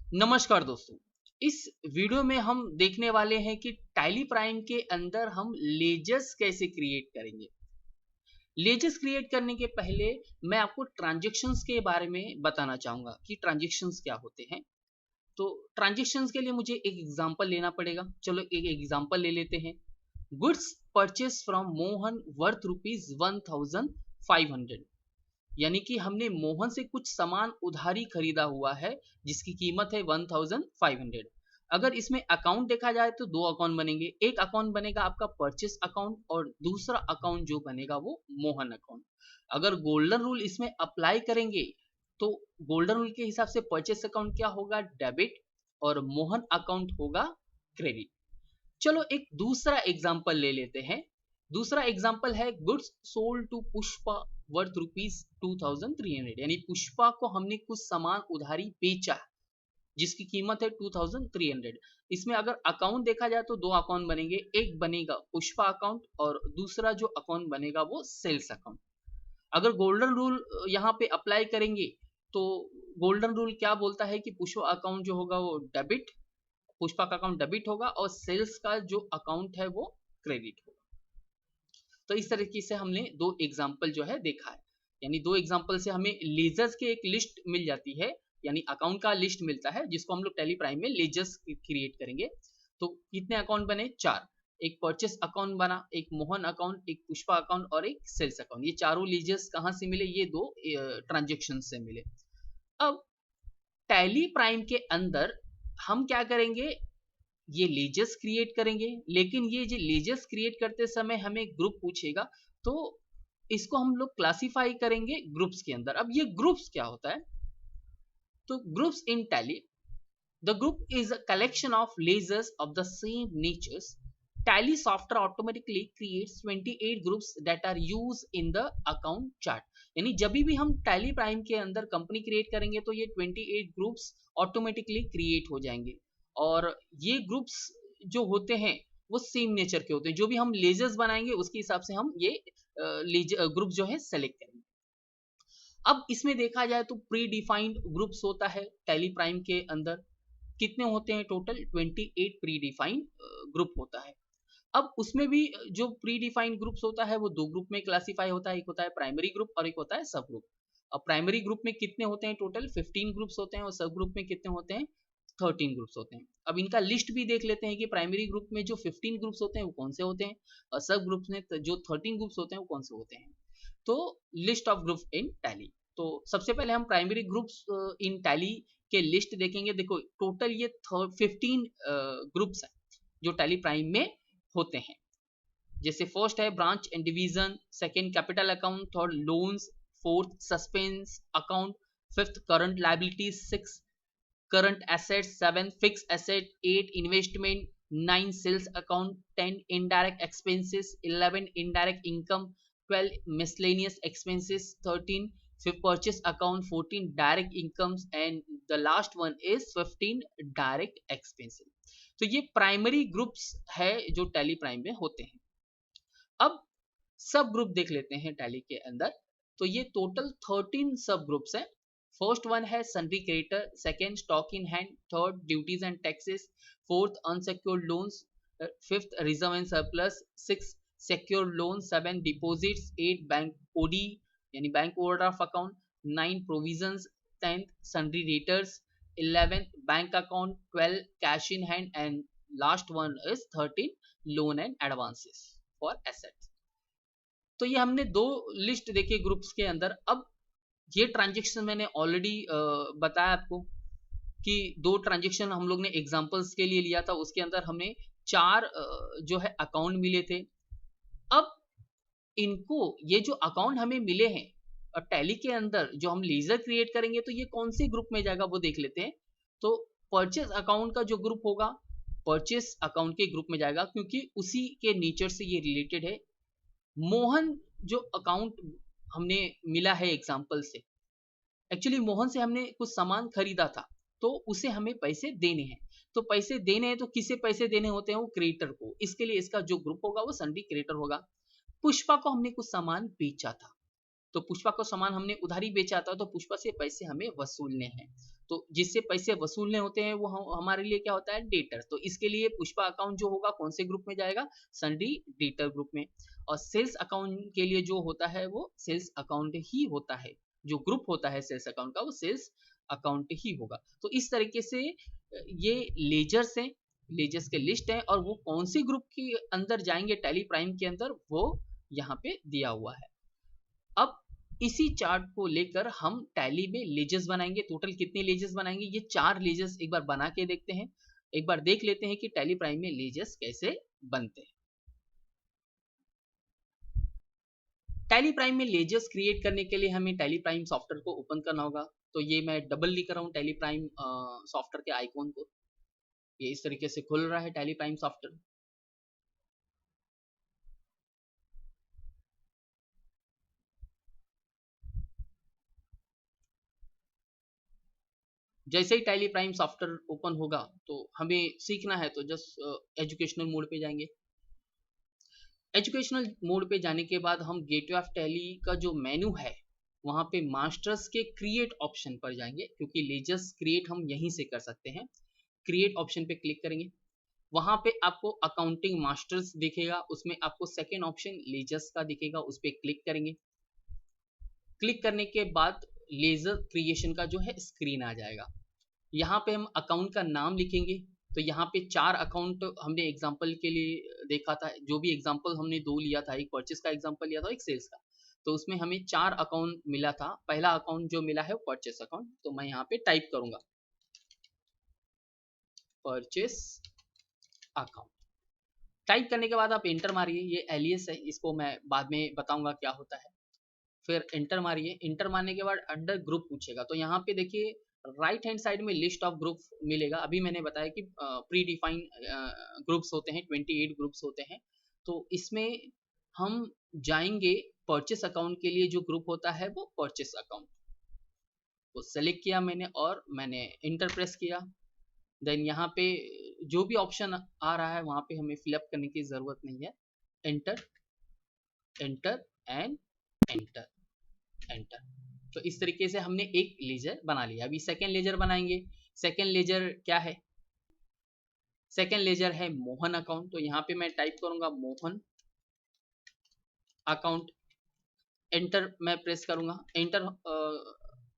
नमस्कार दोस्तों। इस वीडियो में हम देखने वाले हैं कि टैली प्राइम के अंदर हम लेजर्स कैसे क्रिएट करेंगे। लेजर्स क्रिएट करने के पहले मैं आपको ट्रांजैक्शंस के बारे में बताना चाहूँगा कि ट्रांजैक्शंस क्या होते हैं। तो ट्रांजैक्शंस के लिए मुझे एक एग्जांपल लेना पड़ेगा। चलो एक एग्जांपल ले लेते हैं। Goods purchase from Mohan worth rupees 1500, यानी कि हमने मोहन से कुछ सामान उधारी खरीदा हुआ है जिसकी कीमत है 1500। अगर इसमें अकाउंट देखा जाए तो दो अकाउंट बनेंगे। एक अकाउंट बनेगा आपका परचेस अकाउंट और दूसरा अकाउंट जो बनेगा वो मोहन अकाउंट। अगर गोल्डन रूल इसमें अप्लाई करेंगे तो गोल्डन रूल के हिसाब से परचेस अकाउंट क्या होगा, डेबिट, और मोहन अकाउंट होगा क्रेडिट। चलो एक दूसरा एग्जांपल ले लेते हैं। दूसरा एग्जांपल है goods sold to Pushpa worth rupees 2300, यानी पुष्पा को हमने कुछ सामान उधारी बेचा जिसकी कीमत है 2300। इसमें अगर अकाउंट देखा जाए तो दो अकाउंट बनेंगे। एक बनेगा पुष्पा अकाउंट और दूसरा जो अकाउंट बनेगा वो सेल्स अकाउंट। अगर गोल्डन रूल यहाँ पे अप्लाई करेंगे तो गोल्डन रूल क्या बोलता है कि पुष्पा अकाउंट जो होगा वो डेबिट, पुष्पा का अकाउंट डेबिट होगा और सेल्स का जो अकाउंट है वो क्रेडिट होगा। तो इस तरीके से हमने दो एग्जाम्पल जो है देखा है, यानी दो एग्जाम्पल से हमें लेजर्स की एक लिस्ट मिल जाती है, यानी अकाउंट का लिस्ट मिलता है जिसको हम लोग टैली प्राइम में लेजर्स क्रिएट करेंगे। तो कितने अकाउंट बने? चार। एक परचेस अकाउंट बना, एक मोहन अकाउंट, एक पुष्पा अकाउंट और एक सेल्स अकाउंट। ये चारों लेजर्स कहाँ से मिले? ये दो ट्रांजेक्शन से मिले। अब टैली प्राइम के अंदर हम क्या करेंगे, ये लेजर्स क्रिएट करेंगे, लेकिन ये जो लेजर्स क्रिएट करते समय हमें ग्रुप पूछेगा तो इसको हम लोग क्लासिफाई करेंगे ग्रुप्स के अंदर। अब ये ग्रुप्स क्या होता है? तो groups in Tally, the group is a collection of ledgers of the same natures. Tally software automatically creates 28 groups that are use in the account chart. यानी जब भी हम टैली प्राइम के अंदर कंपनी क्रिएट करेंगे तो ये 28 ग्रुप्स ऑटोमेटिकली क्रिएट हो जाएंगे। और ये ग्रुप्स जो होते हैं वो सेम नेचर के होते हैं। जो भी हम लेजर्स बनाएंगे उसके हिसाब से हम ये ग्रुप जो है सेलेक्ट करेंगे। अब इसमें देखा जाए तो प्री डिफाइंड ग्रुप्स होता है टैली प्राइम के अंदर। कितने होते हैं? टोटल 28 प्री डिफाइंड ग्रुप होता है। अब उसमें भी जो प्री डिफाइंड ग्रुप्स होता है वो दो ग्रुप में क्लासिफाई होता है। एक होता है प्राइमरी ग्रुप और एक होता है सब ग्रुप। अब प्राइमरी ग्रुप में कितने होते हैं? टोटल 15 ग्रुप्स होते हैं और सब ग्रुप में कितने होते हैं? 13 ग्रुप्स होते हैं। अब इनका लिस्ट भी देख लेते हैं कि प्राइमरी ग्रुप में जो 15 ग्रुप्स होते हैं वो कौन से होते हैं और सब ग्रुप्स में जो 13 ग्रुप्स होते हैं वो कौन से होते हैं। तो list of group in tally. तो सबसे पहले हम प्राइमरी ग्रुप्स इन टैली के लिस्ट देखेंगे। देखो टोटल ये 15 ग्रुप्स हैं जो टैली प्राइम में होते हैं। जैसे फर्स्ट है branch and division, second capital account, third loans, fourth suspense account, fifth current liabilities, six current assets, 7 fixed asset, 8 investment, 9 sales account, 10 indirect expenses, 11 indirect income, 12 miscellaneous expenses, 13 purchase account, 14 direct incomes and the last one is 15 direct expenses। तो ये primary groups है जो tally prime में होते हैं। अब सब group देख लेते हैं टैली के अंदर। तो ये टोटल 13 सब ग्रुप्स हैं। फर्स्ट वन है sundry creditor, second stock in hand, third duties and taxes, fourth unsecured loans, fifth reserve and surplus, six secured loan, seven deposits, eight bank OD यानी bank overdraft account, nine provisions, tenth sundry debtors, 11th bank account, 12 cash in hand and last one is 13 loan and advances for assets. तो ये हमने दो list देखे groups के अंदर। अब ये ट्रांजेक्शन मैंने ऑलरेडी बताया आपको कि दो ट्रांजेक्शन हम लोग ने एग्जांपल्स के लिए लिया था, उसके अंदर हमें चार जो है अकाउंट मिले थे। अब इनको ये जो अकाउंट हमें मिले हैं और टैली के अंदर जो हम लेजर क्रिएट करेंगे तो ये कौन से ग्रुप में जाएगा वो देख लेते हैं। तो परचेस अकाउंट का जो ग्रुप होगा परचेस अकाउंट के ग्रुप में जाएगा क्योंकि उसी के नेचर से ये रिलेटेड है। मोहन जो अकाउंट हमने मिला है एग्जांपल से, एक्चुअली मोहन से हमने कुछ सामान खरीदा था तो उसे हमें पैसे देने हैं। तो पैसे देने हैं तो किसे पैसे देने होते हैं? वो क्रेडिटर को। इसके लिए इसका जो ग्रुप होगा वो सन्ड्री क्रेडिटर होगा। पुष्पा को हमने कुछ सामान बेचा था तो पुष्पा को सामान हमने उधारी बेचा था, तो पुष्पा से पैसे हमें वसूलने हैं। तो जिससे पैसे वसूलने होते हैं वो हमारे लिए क्या होता है, डेटर। तो इसके लिए पुष्पा अकाउंट जो होगा कौन से ग्रुप में जाएगा, सन्डी डेटर ग्रुप में। और सेल्स अकाउंट के लिए जो होता है वो सेल्स अकाउंट ही होता है, जो ग्रुप होता है सेल्स अकाउंट का वो सेल्स अकाउंट ही होगा। तो इस तरीके से ये लेजर्स हैं, लेजर्स के लिस्ट है, और वो कौन सी ग्रुप के अंदर जाएंगे टैली प्राइम के अंदर वो यहाँ पे दिया हुआ है। अब इसी चार्ट को लेकर हम टैली में लेजर्स बनाएंगे। टोटल कितने लेजर्स बनाएंगे, ये 4 लेजर्स एक बार बना के देखते हैं। एक बार देख लेते हैं कि टैली प्राइम में लेजर्स कैसे बनते हैं। टैली प्राइम में लेजर्स क्रिएट करने के लिए हमें टैली प्राइम सॉफ्टवेयर को ओपन करना होगा। तो ये मैं डबल लिख रहा हूँ टैली प्राइम सॉफ्टवेयर के आइकॉन को। ये इस तरीके से खुल रहा है टैली प्राइम सॉफ्टवेयर। जैसे ही टैली प्राइम सॉफ्टवेयर ओपन होगा तो हमें सीखना है, तो जस्ट एजुकेशनल मोड पे जाएंगे। एजुकेशनल मोड पे जाने के बाद हम गेटवे ऑफ टैली का जो मेनू है वहाँ पे मास्टर्स के क्रिएट ऑप्शन पर जाएंगे, क्योंकि लेजर्स क्रिएट हम यहीं से कर सकते हैं। क्रिएट ऑप्शन पे क्लिक करेंगे, वहाँ पे आपको अकाउंटिंग मास्टर्स दिखेगा, उसमें आपको सेकेंड ऑप्शन लेजर्स का दिखेगा, उस पर क्लिक करेंगे। क्लिक करने के बाद लेजर क्रिएशन का जो है स्क्रीन आ जाएगा। यहाँ पे हम अकाउंट का नाम लिखेंगे। तो यहाँ पे 4 अकाउंट हमने एग्जांपल के लिए देखा था, जो भी एग्जांपल हमने 2 लिया था, एक परचेस का एग्जांपल लिया था, एक सेल्स का। तो उसमें हमें 4 अकाउंट मिला था। पहला अकाउंट जो मिला है वो परचेस अकाउंट, तो मैं यहाँ पे टाइप करूंगा परचेस अकाउंट। टाइप करने के बाद आप एंटर मारिए, ये एलियस है, इसको मैं बाद में बताऊंगा क्या होता है। फिर एंटर मारिए, एंटर मारने के बाद अंडर ग्रुप पूछेगा, तो यहाँ पे देखिए राइट हैंड साइड में लिस्ट ऑफ ग्रुप मिलेगा। अभी मैंने बताया कि प्री डिफाइन ग्रुप्स होते हैं, 28 ग्रुप्स होते हैं। तो इसमें हम जाएंगे, परचेस अकाउंट के लिए जो ग्रुप होता है वो परचेस अकाउंट को सेलेक्ट किया मैंने और मैंने इंटर प्रेस किया। देन यहाँ पे जो भी ऑप्शन आ रहा है वहाँ पे हमें फिलअप करने की ज़रूरत नहीं है। Enter, enter and enter, enter. तो इस तरीके से हमने एक लेजर बना लिया। अभी सेकेंड लेजर बनाएंगे। सेकेंड लेजर क्या है, सेकेंड लेजर है मोहन अकाउंट। तो यहाँ पे मैं टाइप करूंगा मोहन अकाउंट, एंटर मैं प्रेस करूंगा। एंटर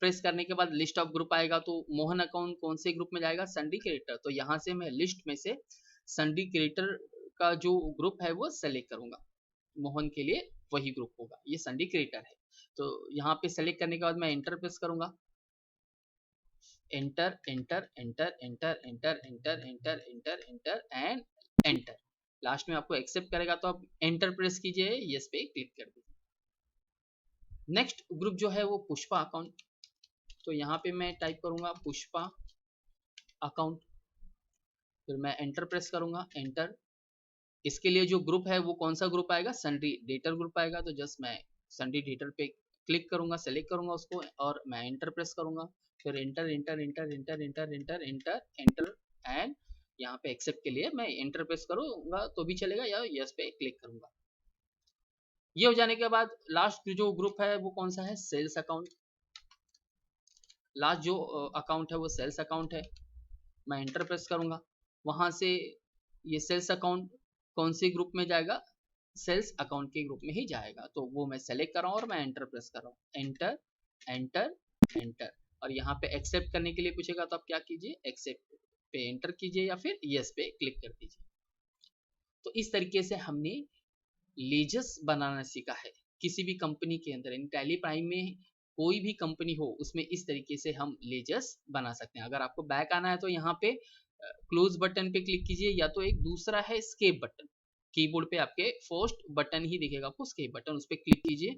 प्रेस करने के बाद लिस्ट ऑफ ग्रुप आएगा, तो मोहन अकाउंट कौन से ग्रुप में जाएगा, संडी क्रिएटर। तो यहाँ से मैं लिस्ट में से संडी क्रिएटर का जो ग्रुप है वो सेलेक्ट करूंगा। मोहन के लिए वही ग्रुप होगा, ये संडी क्रिएटर है। तो यहाँ पे सेलेक्ट करने के बाद मैं एंटर प्रेस करूंगा। Enter, enter, enter, enter, enter, enter, enter, enter, enter and enter. Last में आपको एक्सेप्ट करेगा तो आप एंटर प्रेस कीजिए, यस पे क्लिक कर दीजिए। नेक्स्ट ग्रुप जो है वो पुष्पा अकाउंट। तो यहाँ पे मैं टाइप करूंगा पुष्पा अकाउंट, फिर मैं एंटर प्रेस करूंगा, एंटर। इसके लिए जो ग्रुप है वो कौन सा ग्रुप आएगा, सन्डी डेटर ग्रुप आएगा। तो जस्ट मैं सन्डी डेटर पे क्लिक करूंगा, सेलेक्ट करूंगा उसको और मैं एंटर प्रेस करूंगा। फिर enter, enter, enter, enter, enter, enter, enter, enter and यहाँ पे एक्सेप्ट के लिए मैं एंटर प्रेस करूंगा तो भी चलेगा, या यस पे क्लिक करूंगा। ये हो जाने के बाद लास्ट जो ग्रुप है वो कौन सा है, सेल्स अकाउंट। लास्ट जो अकाउंट है वो सेल्स अकाउंट है। मैं एंटर प्रेस करूंगा, वहां से ये सेल्स अकाउंट कौन से ग्रुप में जाएगा, सेल्स अकाउंट के ग्रुप में ही जाएगा। तो वो मैं सेलेक्ट कर रहा हूँ और मैं एंटर प्रेस कर रहा हूँ, एंटर, एंटर, एंटर। और यहाँ पे एक्सेप्ट करने के लिए पूछेगा तो आप क्या कीजिए, एक्सेप्ट पे एंटर कीजिए या फिर यस पे क्लिक कर दीजिए। तो इस तरीके से हमने लेजर्स बनाना सीखा है किसी भी कंपनी के अंदर। इन टैली प्राइम में कोई भी कंपनी हो उसमें इस तरीके से हम लेजर्स बना सकते हैं। अगर आपको बैक आना है तो यहाँ पे क्लोज बटन पे क्लिक कीजिए, या तो एक दूसरा है स्केप बटन, कीबोर्ड पे आपके फर्स्ट बटन ही दिखेगा आपको, स्केप बटन, उस पर क्लिक कीजिए,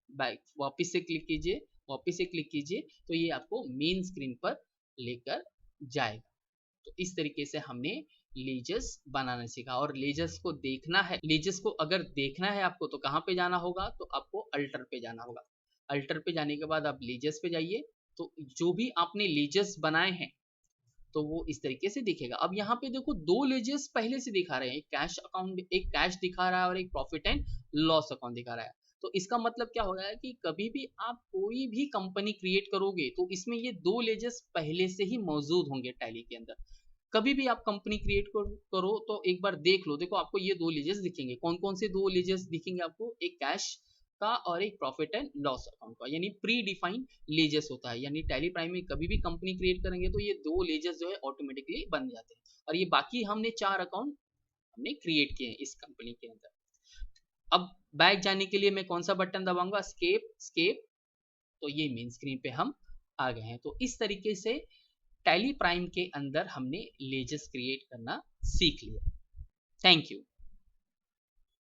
बैक वापस से क्लिक कीजिए, वापस से क्लिक कीजिए, तो ये आपको मेन स्क्रीन पर लेकर जाएगा। तो इस तरीके से हमने लेजर्स बनाना सीखा। और लेजर्स को देखना है, लेजर्स को अगर देखना है आपको तो कहाँ पे जाना होगा, तो आपको अल्टर पे जाना होगा। अल्टर पे जाने के बाद आप लेजर्स पे जाइए, तो जो भी आपने लेजर्स बनाए हैं तो वो इस तरीके से दिखेगा। अब यहाँ पे देखो 2 लेजर्स पहले से दिखा रहे हैं, एक कैश अकाउंट, एक कैश दिखा रहा है और एक प्रॉफिट एंड लॉस अकाउंट दिखा रहा है। तो इसका मतलब क्या हो रहा है कि कभी भी आप कोई भी कंपनी क्रिएट करोगे तो इसमें ये 2 लेजेस पहले से ही मौजूद होंगे टैली के अंदर। कभी भी आप कंपनी क्रिएट करो तो एक बार देख लो, देखो आपको ये 2 लेजेस दिखेंगे। कौन-कौन से 2 लेजेस दिखेंगे आपको? एक कैश का और एक प्रॉफिट एंड लॉस अकाउंट का, यानी प्री डिफाइंड लेजेस होता है। यानी टैली प्राइम में कभी भी कंपनी क्रिएट करेंगे तो ये 2 लेजेस जो है ऑटोमेटिकली बन जाते हैं। और ये बाकी हमने 4 अकाउंट हमने क्रिएट किए हैं इस कंपनी के अंदर। अब बैक जाने के लिए मैं कौन सा बटन दबाऊंगा? स्केप। तो ये मेन स्क्रीन पे हम आ गए हैं। तो इस तरीके से टैली प्राइम के अंदर हमने लेजेस क्रिएट करना सीख लिया। Thank you.